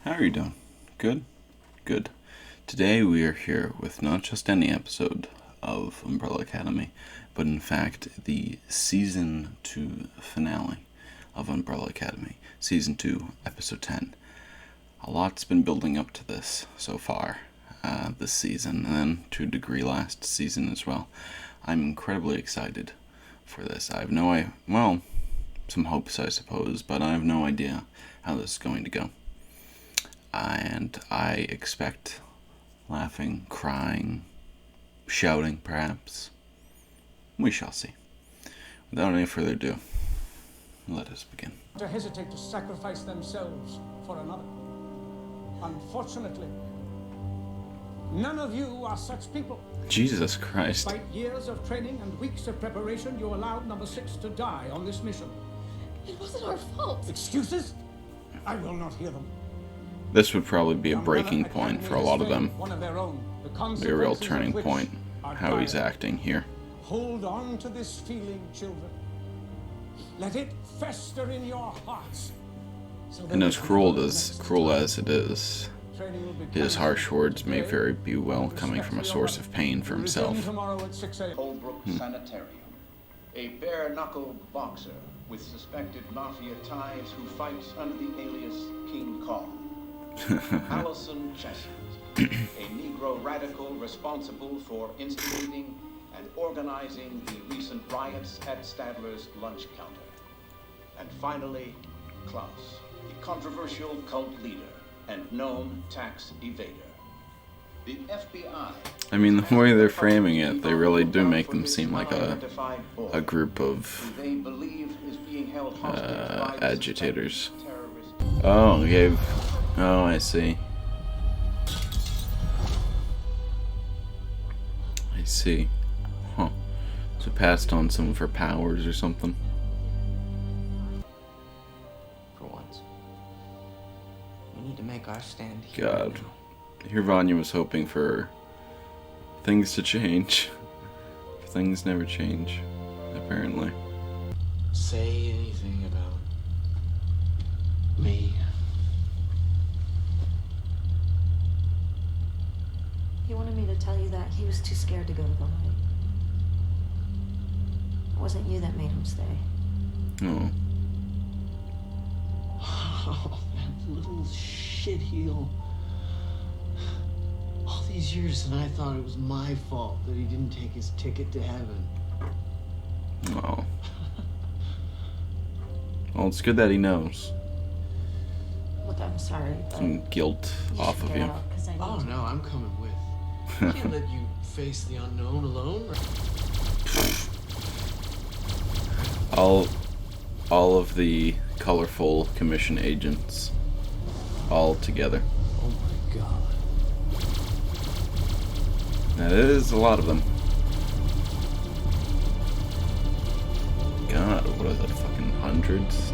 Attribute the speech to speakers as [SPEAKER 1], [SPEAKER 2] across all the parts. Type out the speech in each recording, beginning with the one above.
[SPEAKER 1] How are you doing? Good? Good. Today we are here with not just any episode of Umbrella Academy, but in fact the Season 2 finale of Umbrella Academy. Season 2, Episode 10. A lot's been building up to this so far, this season, and then to a degree last season as well. I'm incredibly excited for this. I have no idea, well, some hopes I suppose, but I have no idea how this is going to go. And I expect laughing, crying, shouting perhaps. We shall see. Without any further ado, let us begin.
[SPEAKER 2] To hesitate to sacrifice themselves for another. Unfortunately, none of you are such people.
[SPEAKER 1] Jesus Christ.
[SPEAKER 2] Despite years of training and weeks of preparation, you allowed number 6 to die on this mission.
[SPEAKER 3] It wasn't our fault.
[SPEAKER 2] Excuses? I will not hear them.
[SPEAKER 1] This would probably be a breaking point for a lot of them.
[SPEAKER 2] One of their own.
[SPEAKER 1] Be a real turning point, how he's acting here.
[SPEAKER 2] Hold on to this feeling, children. Let it fester in your hearts.
[SPEAKER 1] And as cruel as it is, his harsh words may very be well coming from a source of pain for himself.
[SPEAKER 4] Holbrook Sanitarium. A bare-knuckled boxer with suspected mafia ties who fights under the alias King Kong. Allison Chestnut, a Negro radical responsible for instigating and organizing the recent riots at Stadler's lunch counter. And finally, Klaus, the controversial cult leader and known tax evader. The FBI.
[SPEAKER 1] I mean, the way they're framing it, they really do make them seem like a group of agitators. Oh, oh, I see. I see. Huh. So passed on some of her powers or something.
[SPEAKER 5] For once. We need to make our stand here.
[SPEAKER 1] God. Here Vanya was hoping for things to change. Things never change, apparently.
[SPEAKER 5] Say anything about me.
[SPEAKER 3] He wanted me to tell you that he was too scared to go to the light. It wasn't you that made him stay.
[SPEAKER 1] Oh.
[SPEAKER 5] Oh, that little shitheel. All these years and I thought it was my fault that he didn't take his ticket to heaven.
[SPEAKER 1] Oh. Well, it's good that he knows.
[SPEAKER 3] Look, I'm sorry, but
[SPEAKER 1] Some guilt off of you.
[SPEAKER 5] Oh no, I'm coming with. I can't let you face the unknown alone.
[SPEAKER 1] All of the colorful commission agents all together.
[SPEAKER 5] Oh my god.
[SPEAKER 1] That is a lot of them. God, what is that? Fucking hundreds?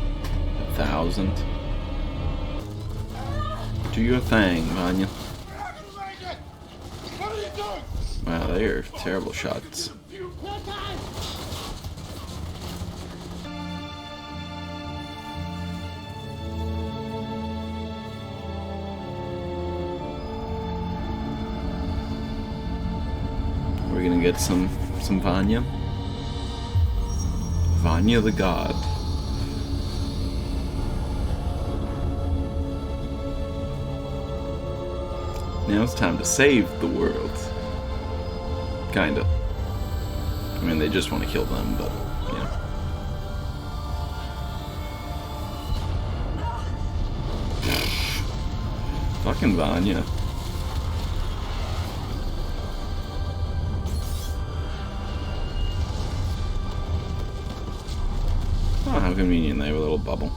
[SPEAKER 1] 1,000? Do your thing, Vanya. Wow, they are terrible shots. We're gonna get some Vanya. Vanya the God. Now it's time to save the world. Kinda. I mean, they just want to kill them, but, you know. Fucking Vanya. Oh, how convenient they have a little bubble.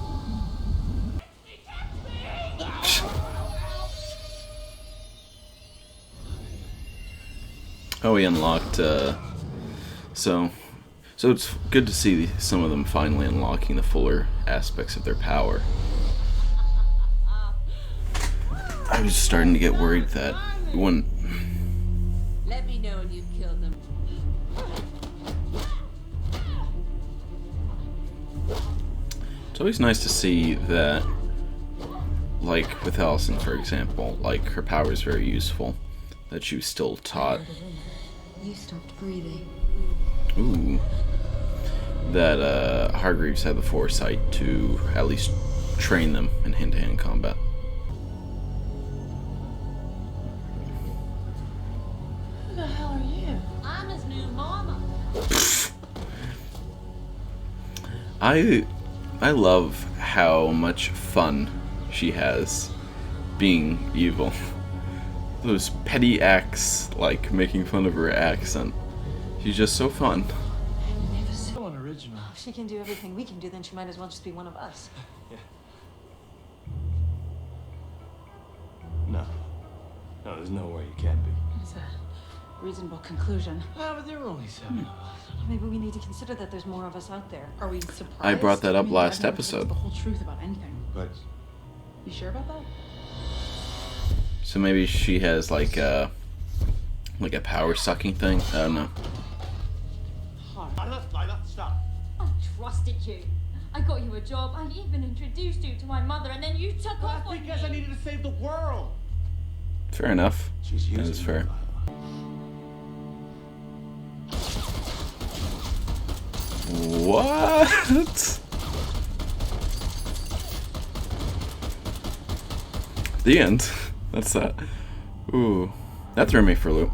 [SPEAKER 1] Oh, we unlocked, so it's good to see some of them finally unlocking the fuller aspects of their power. I was starting to get worried that when...
[SPEAKER 6] Let me know when you've killed them.
[SPEAKER 1] It's always nice to see that like with Allison, for example, like her power is very useful, that she was still taught.
[SPEAKER 3] You stopped breathing.
[SPEAKER 1] Ooh. That Hargreaves had the foresight to at least train them in hand-to-hand combat.
[SPEAKER 6] Who the hell are you? I'm his new mama.
[SPEAKER 1] I love how much fun she has being evil. Those petty acts, like making fun of her accent. She's just so fun.
[SPEAKER 5] So unoriginal.
[SPEAKER 3] If she can do everything we can do, then she might as well just be one of us.
[SPEAKER 7] No. No, there's no way you can be.
[SPEAKER 3] It's a reasonable conclusion.
[SPEAKER 5] Ah, but there were only 7 of us.
[SPEAKER 3] Maybe we need to consider that there's more of us out there.
[SPEAKER 8] Are we surprised?
[SPEAKER 1] I brought that up
[SPEAKER 8] mean,
[SPEAKER 1] last
[SPEAKER 8] everyone knows
[SPEAKER 1] episode.
[SPEAKER 8] the whole truth about anything.
[SPEAKER 7] But
[SPEAKER 8] You sure about that?
[SPEAKER 1] So maybe she has like a power sucking thing. I don't know.
[SPEAKER 2] Lila, stop.
[SPEAKER 6] I trusted you. I got you a job. I even introduced you to my mother, and then you took off on
[SPEAKER 2] Because I
[SPEAKER 6] me.
[SPEAKER 2] needed to save the world.
[SPEAKER 1] Fair enough.
[SPEAKER 7] she's using
[SPEAKER 1] That is fair.
[SPEAKER 7] you,
[SPEAKER 1] What? The end. That's that. Ooh. That threw me for a loop.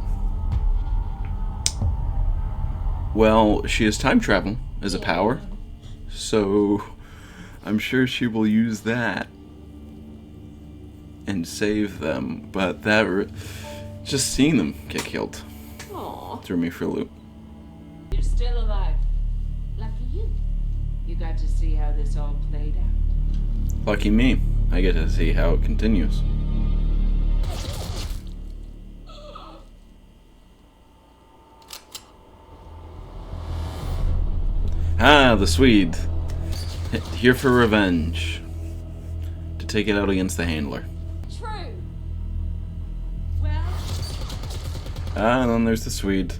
[SPEAKER 1] Well, she has time travel as a power, so I'm sure she will use that and save them, but just seeing them get killed
[SPEAKER 6] Aw,
[SPEAKER 1] threw me for a loop.
[SPEAKER 6] you're still alive. Lucky you. You got to see how this all played out.
[SPEAKER 1] Lucky me. I get to see how it continues. Ah, the Swede. Here for revenge. To take it out against the handler.
[SPEAKER 6] True. Well,
[SPEAKER 1] Ah, and then there's the Swede.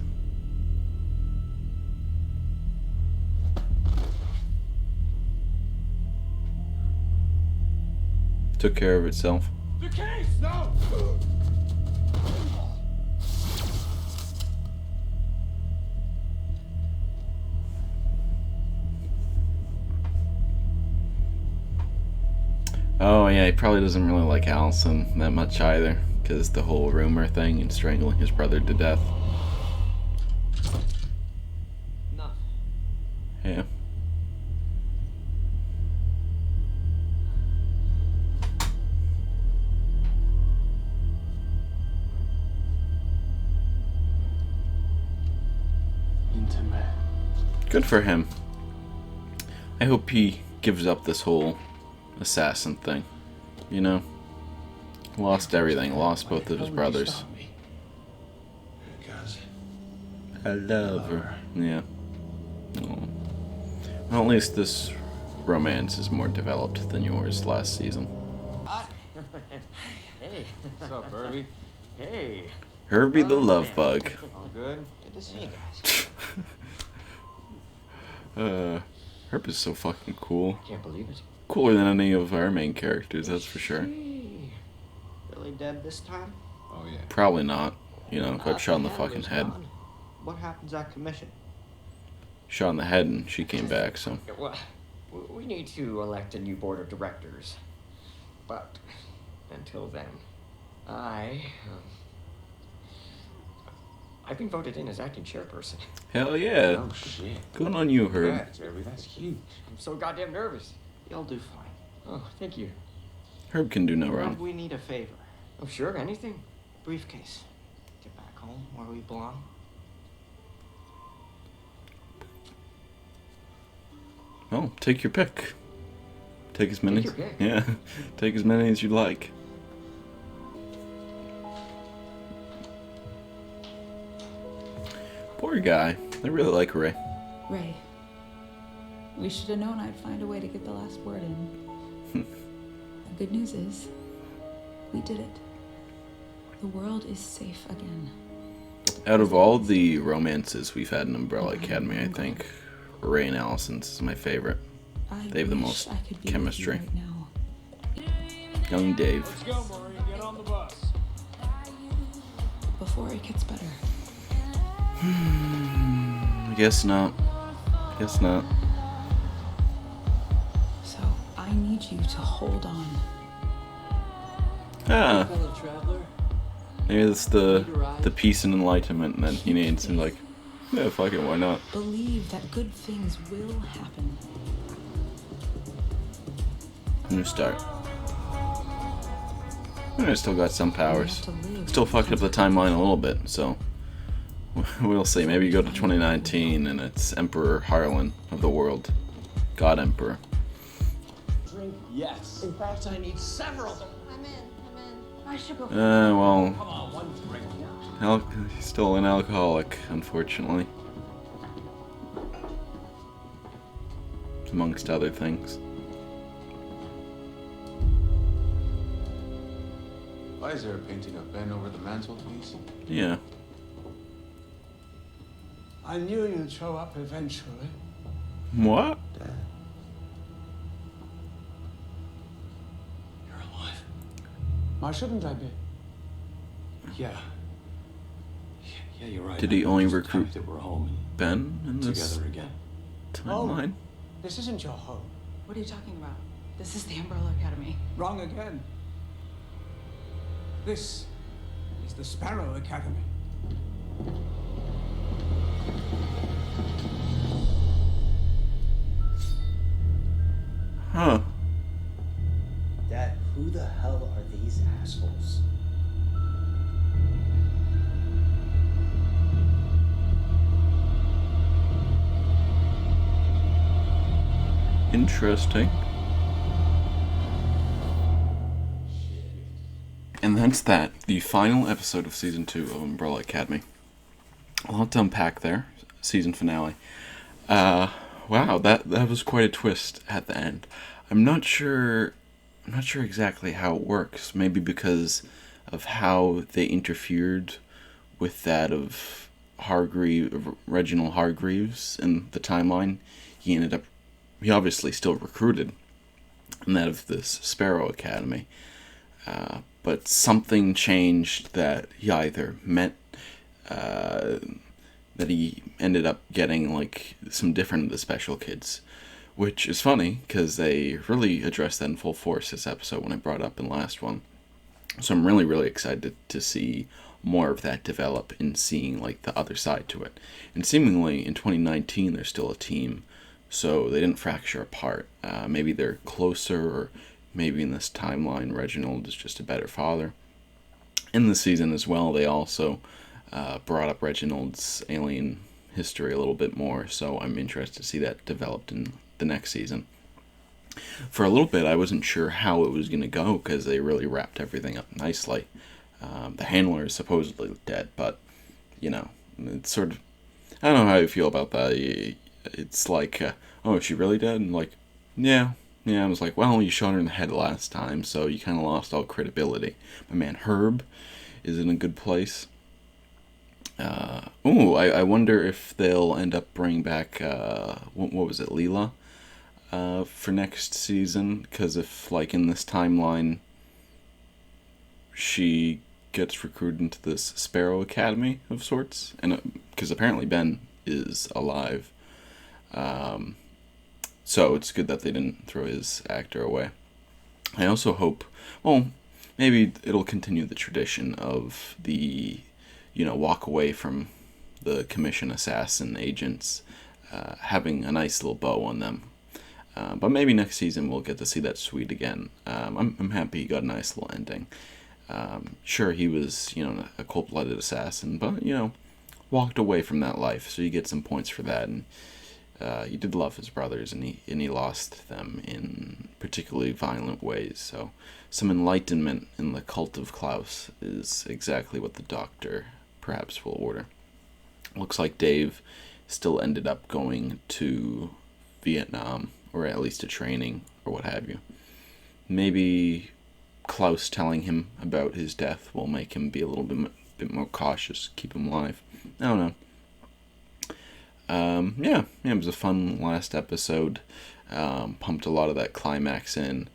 [SPEAKER 1] Took care of itself.
[SPEAKER 2] The case, no.
[SPEAKER 1] Oh yeah, he probably doesn't really like Allison that much either, because the whole rumor thing and strangling his brother to death.
[SPEAKER 5] Enough.
[SPEAKER 1] Yeah.
[SPEAKER 7] Intimate.
[SPEAKER 1] Good for him. I hope he gives up this whole assassin thing. You know? Lost everything. Lost both of his brothers.
[SPEAKER 7] Because
[SPEAKER 1] I love her. Yeah. Oh. Well, at least this romance is more developed than yours last season.
[SPEAKER 5] Hey, what's up, Herbie? Hey.
[SPEAKER 1] Herbie the love bug.
[SPEAKER 5] All good? Good to see you guys.
[SPEAKER 1] Herb is so fucking cool.
[SPEAKER 5] Can't believe it.
[SPEAKER 1] Cooler than any of our main characters, that's for sure.
[SPEAKER 5] Gee. Really dead this time?
[SPEAKER 7] oh yeah.
[SPEAKER 1] Probably not. You know, got shot in the
[SPEAKER 5] Handler's
[SPEAKER 1] fucking head.
[SPEAKER 5] gone. What happens at commission?
[SPEAKER 1] Shot in the head and she came back, so.
[SPEAKER 9] Yeah, well, we need to elect a new board of directors. But until then, I've been voted in as acting chairperson.
[SPEAKER 1] Hell yeah.
[SPEAKER 7] Oh shit.
[SPEAKER 1] Good on you, Herb.
[SPEAKER 7] Congrats, Herbie. That's huge.
[SPEAKER 9] I'm so goddamn nervous.
[SPEAKER 5] You'll do fine.
[SPEAKER 9] Oh, thank you.
[SPEAKER 1] Herb can do no
[SPEAKER 5] Rob,
[SPEAKER 1] wrong.
[SPEAKER 5] we need a favor.
[SPEAKER 9] Oh, sure, anything.
[SPEAKER 5] Briefcase. Get back home where we belong.
[SPEAKER 1] Oh, take your pick. Take as many.
[SPEAKER 9] your pick.
[SPEAKER 1] Yeah, take as many as you'd like. Poor guy. I really like Ray.
[SPEAKER 8] Ray. We should have known I'd find a way to get the last word in. The good news is, we did it. The world is safe again.
[SPEAKER 1] Out of all the romances we've had in Umbrella Academy, I think Ray and Allison's is my favorite.
[SPEAKER 8] I
[SPEAKER 1] They have the
[SPEAKER 8] wish
[SPEAKER 1] most
[SPEAKER 8] I could be with you
[SPEAKER 1] chemistry.
[SPEAKER 8] right now.
[SPEAKER 1] Young Dave.
[SPEAKER 2] Let's go, Marie. Get on the bus.
[SPEAKER 8] Before it gets better.
[SPEAKER 1] I guess not. Guess not.
[SPEAKER 8] So I need you to hold on.
[SPEAKER 1] Ah,
[SPEAKER 5] Fellow traveler,
[SPEAKER 1] maybe that's the peace and enlightenment that he needs. And like, yeah, fuck it, why not?
[SPEAKER 8] Believe that good things will happen.
[SPEAKER 1] New start. I still got some powers.
[SPEAKER 8] You have to live
[SPEAKER 1] Still fucked up the timeline a little bit, so we'll see. Maybe you go to 2019 and it's Emperor Harlan of the world, God Emperor.
[SPEAKER 5] drink? Yes. In fact, I need several.
[SPEAKER 3] I'm in. I should go.
[SPEAKER 1] Well,
[SPEAKER 5] Come on, one drink.
[SPEAKER 1] he's still an alcoholic, unfortunately, amongst other things.
[SPEAKER 7] Why is there a painting of Ben over the mantelpiece?
[SPEAKER 1] Yeah.
[SPEAKER 2] I knew you'd show up eventually.
[SPEAKER 1] What?
[SPEAKER 5] You're alive.
[SPEAKER 2] Why shouldn't I be?
[SPEAKER 5] Yeah. Yeah, you're right.
[SPEAKER 1] Did he only
[SPEAKER 5] Just
[SPEAKER 1] recruit
[SPEAKER 5] happy that we're home
[SPEAKER 1] Ben in
[SPEAKER 5] and
[SPEAKER 1] this
[SPEAKER 5] together again.
[SPEAKER 1] timeline?
[SPEAKER 2] This isn't your home.
[SPEAKER 8] What are you talking about? This is the Umbrella Academy.
[SPEAKER 2] Wrong again. This is the Sparrow Academy.
[SPEAKER 1] Huh.
[SPEAKER 10] Dad, who the hell are these assholes?
[SPEAKER 1] Interesting. And that's that. The final episode of Season 2 of Umbrella Academy. A lot to unpack there. Season finale. Wow, that was quite a twist at the end. I'm not sure exactly how it works. Maybe because of how they interfered with that of Reginald Hargreaves in the timeline. He obviously still recruited in that of this Sparrow Academy. But something changed that he either met, that he ended up getting like some different of the special kids, which is funny because they really addressed that in full force this episode when I brought it up in the last one. So I'm really, really excited to see more of that develop and seeing like the other side to it. And seemingly in 2019 they're still a team, so they didn't fracture apart. Maybe they're closer, or maybe in this timeline Reginald is just a better father. In the season as well, they also brought up Reginald's alien history a little bit more, so I'm interested to see that developed in the next season. For a little bit, I wasn't sure how it was going to go because they really wrapped everything up nicely. The handler is supposedly dead, but, you know, it's sort of... I don't know how you feel about that. It's like, oh, is she really dead? And like, yeah. I was like, well, you shot her in the head last time, so you kind of lost all credibility. My man Herb is in a good place. I wonder if they'll end up bringing back, what was it, Leela? For next season, because if, like, in this timeline, she gets recruited into this Sparrow Academy of sorts, and because apparently Ben is alive, so it's good that they didn't throw his actor away. I also hope, well, maybe it'll continue the tradition of the, walk away from the commission assassin agents, having a nice little bow on them. But maybe next season we'll get to see that suite again. I'm happy he got a nice little ending. Sure, he was, a cold-blooded assassin, but, walked away from that life, so you get some points for that. And he did love his brothers, and he lost them in particularly violent ways. So some enlightenment in the cult of Klaus is exactly what the Doctor perhaps will order. Looks like Dave still ended up going to Vietnam, or at least a training, or what have you. Maybe Klaus telling him about his death will make him be a little bit more cautious, keep him alive. I don't know. It was a fun last episode. Pumped a lot of that climax in.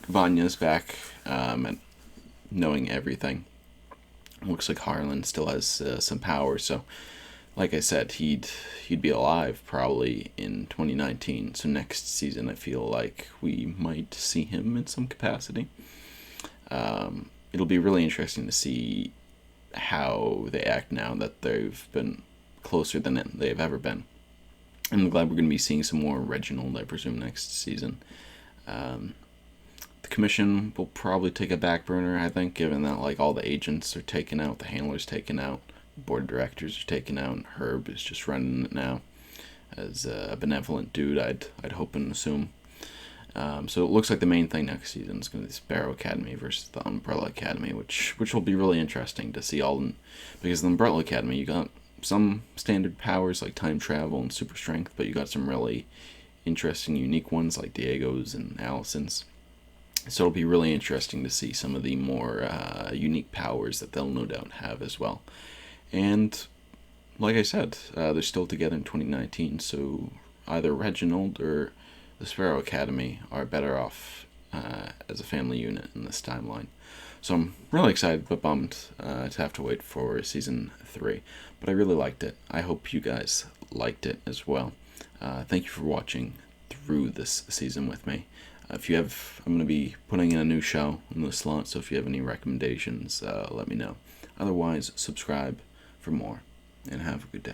[SPEAKER 1] Vanya's back, and knowing everything. Looks like Harlan still has some power, so like I said, he'd be alive probably in 2019. So next season, I feel like we might see him in some capacity. It'll be really interesting to see how they act now that they've been closer than they've ever been. I'm glad we're going to be seeing some more Reginald, I presume, next season. The commission will probably take a back burner, I think, given that like all the agents are taken out, the handlers taken out, the board of directors are taken out, and Herb is just running it now as a benevolent dude, I'd hope and assume. So it looks like the main thing next season is going to be Sparrow Academy versus the Umbrella Academy, which will be really interesting to see all in, because the Umbrella Academy, you got some standard powers like time travel and super strength, but you got some really interesting, unique ones like Diego's and Allison's. So it'll be really interesting to see some of the more unique powers that they'll no doubt have as well. And like I said, they're still together in 2019, so either Reginald or the Sparrow Academy are better off as a family unit in this timeline. So I'm really excited but bummed to have to wait for season 3. But I really liked it. I hope you guys liked it as well. Thank you for watching through this season with me. I'm going to be putting in a new show in the slot, so if you have any recommendations, let me know. Otherwise, subscribe for more, and have a good day.